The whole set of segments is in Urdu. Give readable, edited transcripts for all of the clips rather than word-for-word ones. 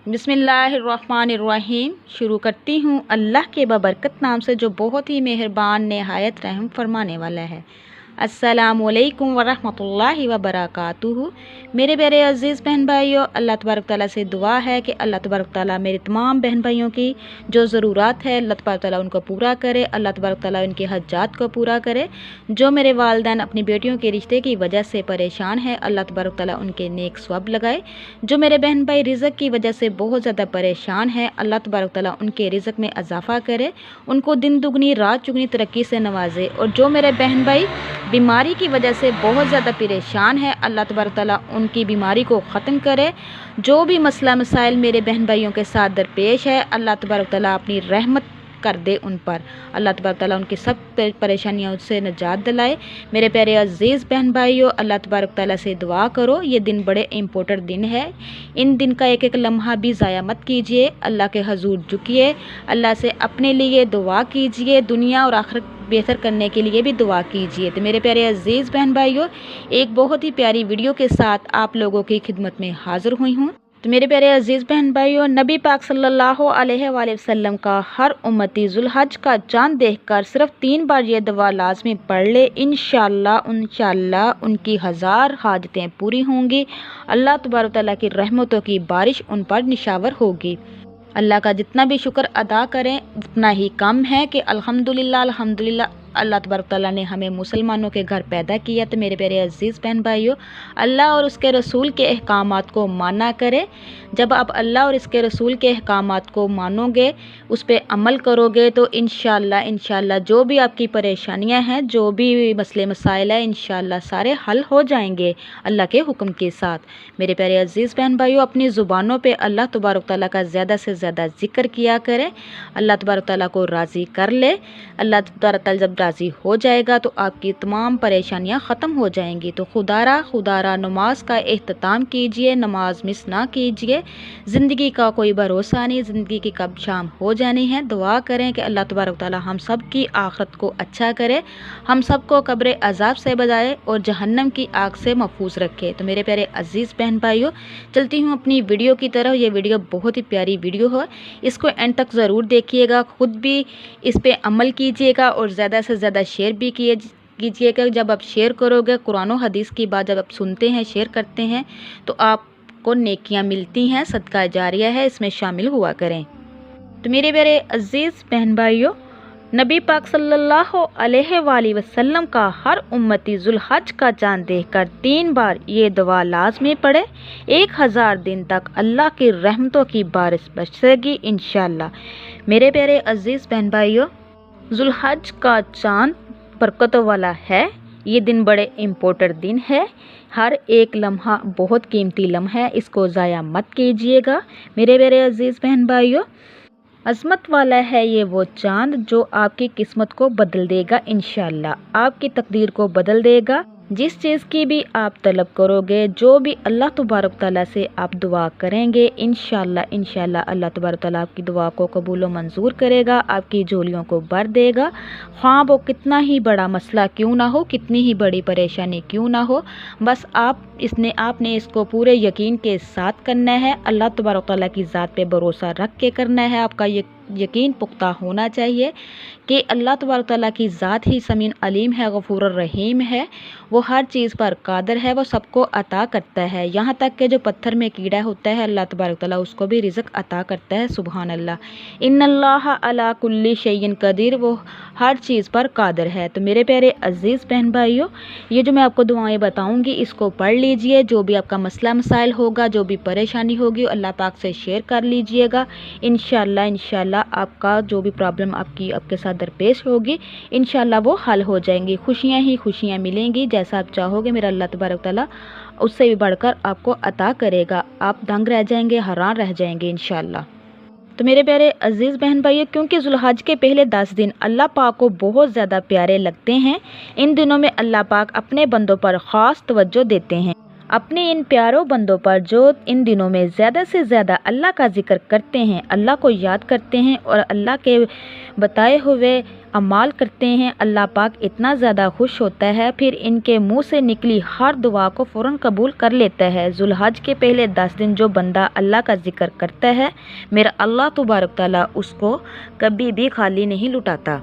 بسم اللہ الرحمن الرحیم۔ شروع کرتی ہوں اللہ کے بابرکت نام سے جو بہت ہی مہربان نہایت رحم فرمانے والا ہے۔ السلام علیکم ورحمۃ اللہ وبرکاتہ۔ میرے پیارے عزیز بہن بھائیوں، اللہ تبارک تعالیٰ سے دعا ہے کہ اللہ تبارک تعالیٰ میرے تمام بہن بھائیوں کی جو ضرورات ہے اللہ تبارک تعالیٰ ان کو پورا کرے، اللہ تبارک تعالیٰ ان کے حاجات کو پورا کرے۔ جو میرے والدین اپنی بیٹیوں کے رشتے کی وجہ سے پریشان ہے، اللہ تبارک تعالیٰ ان کے نیک ثواب لگائے۔ جو میرے بہن بھائی رزق کی وجہ سے بہت زیادہ پریشان ہے، اللہ تبارک تعالیٰ ان کے رزق میں اضافہ کرے، ان کو دن دگنی رات چگنی ترقی سے نوازے۔ اور جو میرے بہن بھائی بیماری کی وجہ سے بہت زیادہ پریشان ہے، اللہ تبارک تعالیٰ ان کی بیماری کو ختم کرے۔ جو بھی مسئلہ مسائل میرے بہن بھائیوں کے ساتھ درپیش ہے، اللہ تبارک تعالیٰ اپنی رحمت کر دے ان پر، اللہ تبارک تعالیٰ ان کی سب پریشانیوں سے نجات دلائے۔ میرے پیارے عزیز بہن بھائیوں، اللہ تبارک تعالیٰ سے دعا کرو، یہ دن بڑے امپورٹنٹ دن ہے، ان دن کا ایک ایک لمحہ بھی ضائع مت کیجیے، اللہ کے حضور جھکیے، اللہ سے اپنے لیے دعا کیجیے، دنیا اور آخرت بہتر کرنے کے لیے بھی دعا کیجیے۔ تو میرے پیارے عزیز بہن بھائیوں، ایک بہت ہی پیاری ویڈیو کے ساتھ آپ لوگوں کی خدمت میں حاضر ہوئی ہوں۔ تو میرے پیارے عزیز بہن بھائیوں، نبی پاک صلی اللہ علیہ وآلہ وسلم کا ہر امتی ذوالحج کا چاند دیکھ کر صرف 3 بار یہ دعا لازمی پڑھ لے، انشاءاللہ ان کی 1000 حاجتیں پوری ہوں گی، اللہ تبارک تعالیٰ کی رحمتوں کی بارش ان پر نشاور ہوگی۔ اللہ کا جتنا بھی شکر ادا کریں اتنا ہی کم ہے کہ الحمدللہ اللہ تبارک تعالیٰ نے ہمیں مسلمانوں کے گھر پیدا کیا۔ تو میرے پیارے عزیز بہن بھائیوں، اللہ اور اس کے رسول کے احکامات کو مانا کرے۔ جب آپ اللہ اور اس کے رسول کے احکامات کو مانو گے، اس پہ عمل کرو گے، تو انشاءاللہ جو بھی آپ کی پریشانیاں ہیں، جو بھی مسئلے مسائل ہیں، انشاءاللہ سارے حل ہو جائیں گے اللہ کے حکم کے ساتھ۔ میرے پیارے عزیز بہن بھائیوں، اپنی زبانوں پہ اللہ تبارک تعالیٰ کا زیادہ سے زیادہ ذکر کیا کریں، اللہ تبارک تعالیٰ کو راضی کر لے۔ اللہ تبارک تعالیٰ جب راضی ہو جائے گا تو آپ کی تمام پریشانیاں ختم ہو جائیں گی۔ تو خدا را نماز کا اہتمام کیجئے، نماز مس نہ کیجئے۔ زندگی کا کوئی بھروسہ نہیں، زندگی کی کب شام ہو جانی ہے۔ دعا کریں کہ اللہ تبارک تعالیٰ ہم سب کی آخرت کو اچھا کرے، ہم سب کو قبر عذاب سے بچائے اور جہنم کی آگ سے محفوظ رکھے۔ تو میرے پیارے عزیز بہن بھائیوں، چلتی ہوں اپنی ویڈیو کی طرف۔ یہ ویڈیو بہت ہی پیاری ویڈیو ہے، اس کو اینڈ تک ضرور دیکھیے گا، خود بھی اس پہ عمل کیجیے گا اور زیادہ سے زیادہ شیئر بھی کیجیے گا۔ جب آپ شیئر کرو گے، قرآن و حدیث کی بات جب آپ سنتے ہیں، شیئر کرتے ہیں، تو آپ کو نیکیاں ملتی ہیں، صدقہ جاریہ ہے، اس میں شامل ہوا کریں۔ تو میرے پیارے عزیز بہن بھائیوں، نبی پاک صلی اللہ علیہ وآلہ وسلم کا ہر امتی ذوالحج کا چاند دیکھ کر 3 بار یہ دعا لازمی پڑھے، 1000 دن تک اللہ کی رحمتوں کی بارش برسے گی انشاءاللہ۔ میرے پیارے عزیز بہن بھائیوں، ذوالحج کا چاند برکتوں والا ہے، یہ دن بڑے امپورٹنٹ دن ہے، ہر ایک لمحہ بہت قیمتی لمحہ ہے، اس کو ضائع مت کیجیے گا۔ میرے پیارے عزیز بہن بھائیوں، عظمت والا ہے یہ وہ چاند جو آپ کی قسمت کو بدل دے گا انشاءاللہ، آپ کی تقدیر کو بدل دے گا۔ جس چیز کی بھی آپ طلب کرو گے، جو بھی اللہ تبارک تعالیٰ سے آپ دعا کریں گے، انشاءاللہ اللہ تبارک تعالیٰ آپ کی دعا کو قبول و منظور کرے گا، آپ کی جھولیوں کو بھر دے گا۔ خواہ وہ کتنا ہی بڑا مسئلہ کیوں نہ ہو، کتنی ہی بڑی پریشانی کیوں نہ ہو، بس آپ نے اس کو پورے یقین کے ساتھ کرنا ہے، اللہ تبارک تعالیٰ کی ذات پہ بھروسہ رکھ کے کرنا ہے۔ آپ کا یقین پختہ ہونا چاہیے کہ اللہ تبارک تعالیٰ کی ذات ہی سمیع علیم ہے، غفور الرحیم ہے، وہ ہر چیز پر قادر ہے، وہ سب کو عطا کرتا ہے، یہاں تک کہ جو پتھر میں کیڑا ہوتا ہے اللہ تبارک تعالیٰ اس کو بھی رزق عطا کرتا ہے، سبحان اللہ۔ ان اللہ علی کل شیء قدیر، وہ ہر چیز پر قادر ہے۔ تو میرے پیارے عزیز بہن بھائیوں، یہ جو میں آپ کو دعائیں بتاؤں گی اس کو پڑھ لیجئے، جو بھی آپ کا مسئلہ مسائل ہوگا، جو بھی پریشانی ہوگی اللہ پاک سے شیئر کر لیجئے گا، انشاءاللہ آپ کا جو بھی پرابلم آپ کے ساتھ درپیش ہوگی، انشاءاللہ وہ حل ہو جائیں گی، خوشیاں ہی خوشیاں ملیں گی، جیسا آپ چاہو گے میرا اللہ تبارک تعالیٰ اس سے بھی بڑھ کر آپ کو عطا کرے گا، آپ دنگ رہ جائیں گے، حیران رہ جائیں گے انشاءاللہ۔ تو میرے پیارے عزیز بہن بھائیوں، کیونکہ ذوالحج کے پہلے 10 دن اللہ پاک کو بہت زیادہ پیارے لگتے ہیں، ان دنوں میں اللہ پاک اپنے بندوں پر خاص توجہ دیتے ہیں۔ اپنے ان پیاروں بندوں پر جو ان دنوں میں زیادہ سے زیادہ اللہ کا ذکر کرتے ہیں، اللہ کو یاد کرتے ہیں اور اللہ کے بتائے ہوئے اعمال کرتے ہیں، اللہ پاک اتنا زیادہ خوش ہوتا ہے، پھر ان کے منہ سے نکلی ہر دعا کو فوراً قبول کر لیتا ہے۔ ذوالحج کے پہلے 10 دن جو بندہ اللہ کا ذکر کرتا ہے، میرا اللہ تبارک تعالیٰ اس کو کبھی بھی خالی نہیں لٹاتا۔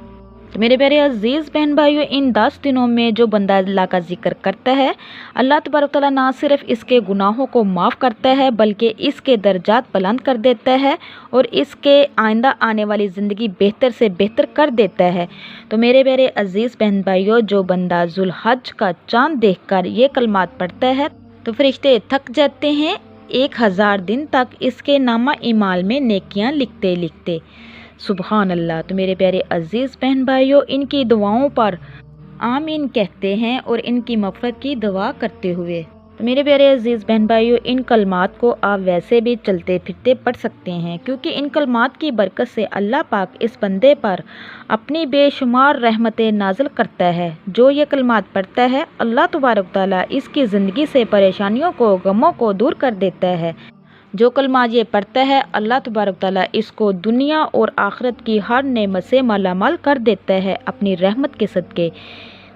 تو میرے پیارے عزیز بہن بھائیوں، ان 10 دنوں میں جو بندہ اللہ کا ذکر کرتا ہے، اللہ تبارک تعالیٰ نہ صرف اس کے گناہوں کو معاف کرتا ہے بلکہ اس کے درجات بلند کر دیتا ہے اور اس کے آئندہ آنے والی زندگی بہتر سے بہتر کر دیتا ہے۔ تو میرے پیارے عزیز بہن بھائیوں، جو بندہ ذوالحج کا چاند دیکھ کر یہ کلمات پڑھتا ہے تو فرشتے تھک جاتے ہیں 1000 دن تک اس کے نامہ اعمال میں نیکیاں لکھتے لکھتے۔ سبحان اللہ۔ تو میرے پیارے عزیز بہن بھائیوں، ان کی دعاؤں پر آمین کہتے ہیں اور ان کی مغفرت کی دعا کرتے ہوئے۔ تو میرے پیارے عزیز بہن بھائیوں، ان کلمات کو آپ ویسے بھی چلتے پھرتے پڑھ سکتے ہیں، کیونکہ ان کلمات کی برکت سے اللہ پاک اس بندے پر اپنی بے شمار رحمتیں نازل کرتا ہے۔ جو یہ کلمات پڑھتا ہے، اللہ تبارک تعالیٰ اس کی زندگی سے پریشانیوں کو، غموں کو دور کر دیتا ہے۔ جو کلمات یہ پڑھتا ہے، اللہ تبارک تعالیٰ اس کو دنیا اور آخرت کی ہر نعمت سے مالا مال کر دیتا ہے اپنی رحمت کے صدقے۔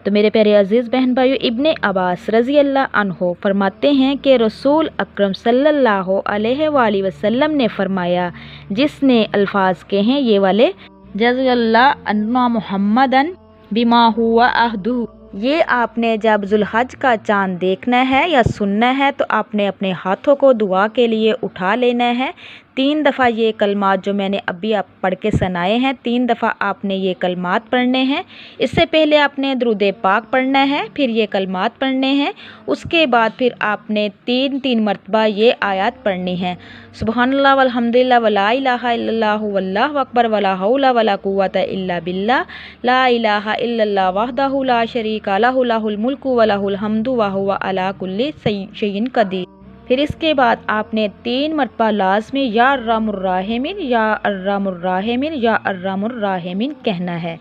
تو میرے پیارے عزیز بہن بھائیو، ابن عباس رضی اللہ عنہ فرماتے ہیں کہ رسول اکرم صلی اللہ علیہ وآلہ وسلم نے فرمایا، جس نے الفاظ کے ہیں یہ والے، جزی اللہ عنہ محمدن بما ہوا عہدہ، یہ آپ نے جب ذوالحج کا چاند دیکھنا ہے یا سننا ہے تو آپ نے اپنے ہاتھوں کو دعا کے لیے اٹھا لینا ہے۔ 3 دفعہ یہ کلمات جو میں نے ابھی آپ پڑھ کے سنائے ہیں، 3 دفعہ آپ نے یہ کلمات پڑھنے ہیں۔ اس سے پہلے آپ نے درود پاک پڑھنا ہے، پھر یہ کلمات پڑھنے ہیں، اس کے بعد پھر آپ نے 3 مرتبہ یہ آیات پڑھنی ہیں، سبحان اللہ والحمد للہ ولا الہ الا اللہ واللہ اکبر ولا حول ولا قوۃ الا باللہ لا الہ الا اللہ وحدہ لا شریک لہ لہ الملک ولہ الحمد وہو علی کل شیء قدیر۔ پھر اس کے بعد آپ نے 3 مرتبہ لازمی یا ارحم الراحمین یا ارحم الراحمین یا ارحم الراحمین کہنا ہے۔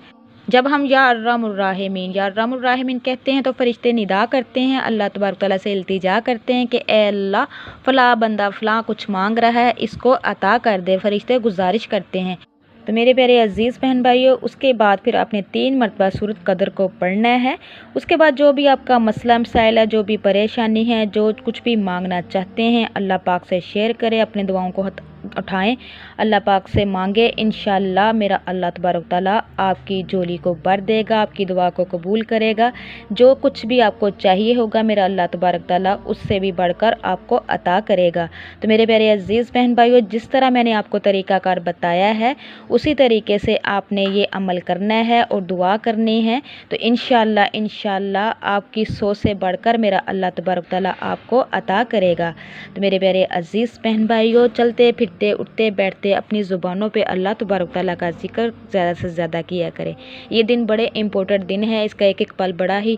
جب ہم یا ارحم الراحمین یا ارحم الراحمین کہتے ہیں تو فرشتے ندا کرتے ہیں، اللہ تبارک تعالیٰ سے التجا کرتے ہیں کہ اے اللہ، فلاں بندہ فلاں کچھ مانگ رہا ہے، اس کو عطا کر دے۔ فرشتے گزارش کرتے ہیں۔ تو میرے پیارے عزیز بہن بھائیوں، اس کے بعد پھر آپ نے 3 مرتبہ سورۃ قدر کو پڑھنا ہے۔ اس کے بعد جو بھی آپ کا مسئلہ مسائل ہے، جو بھی پریشانی ہے، جو کچھ بھی مانگنا چاہتے ہیں، اللہ پاک سے شیئر کریں، اپنے دعاؤں کو اٹھائیں، اللہ پاک سے مانگے، انشاءاللہ میرا اللہ تبارک تعالیٰ آپ کی جھولی کو بھر دے گا، آپ کی دعا کو قبول کرے گا۔ جو کچھ بھی آپ کو چاہیے ہوگا، میرا اللہ تبارک تعالیٰ اس سے بھی بڑھ کر آپ کو عطا کرے گا۔ تو میرے پیارے عزیز بہن بھائیوں، جس طرح میں نے آپ کو طریقہ کار بتایا ہے، اسی طریقے سے آپ نے یہ عمل کرنا ہے اور دعا کرنی ہے، تو انشاءاللہ آپ کی سوچ سے بڑھ کر میرا اللہ تبارک تعالیٰ آپ کو عطا کرے گا۔ تو میرے پیارے عزیز بہن بھائیوں، چلتے پھرتے اٹھتے بیٹھتے اپنی زبانوں پہ اللہ تبارک تعالیٰ کا ذکر زیادہ سے زیادہ کیا کریں۔ یہ دن بڑے امپورٹنٹ دن ہے، اس کا ایک ایک پل بڑا ہی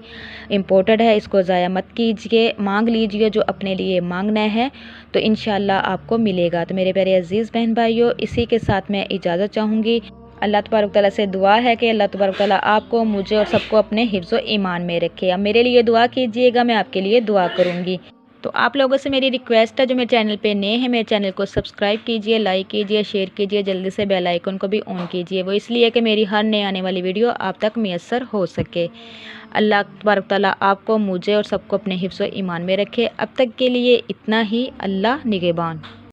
امپورٹنٹ ہے، اس کو ضائع مت کیجیے، مانگ لیجیے جو اپنے لیے مانگنا ہے، تو انشاءاللہ آپ کو ملے گا۔ تو میرے پیارے عزیز بہن بھائیوں، اسی کے ساتھ میں اجازت چاہوں گی۔ اللہ تبارک تعالیٰ سے دعا ہے کہ اللہ تبارک تعالیٰ آپ کو، مجھے اور سب کو اپنے حفظ و ایمان میں رکھے۔ اب میرے لیے دعا کیجیے گا، میں آپ کے لیے دعا کروں گی۔ تو آپ لوگوں سے میری ریکویسٹ ہے، جو میرے چینل پہ نئے ہیں، میرے چینل کو سبسکرائب کیجیے، لائک کیجیے، شیئر کیجیے، جلدی سے بیل آئیکن کو بھی آن کیجیے۔ وہ اس لیے کہ میری ہر نئے آنے والی ویڈیو آپ تک میسر ہو سکے۔ اللہ تبارک تعالیٰ آپ کو، مجھے اور سب کو اپنے حفظ و ایمان میں رکھے۔ اب تک کے لیے اتنا ہی۔ اللہ نگہبان۔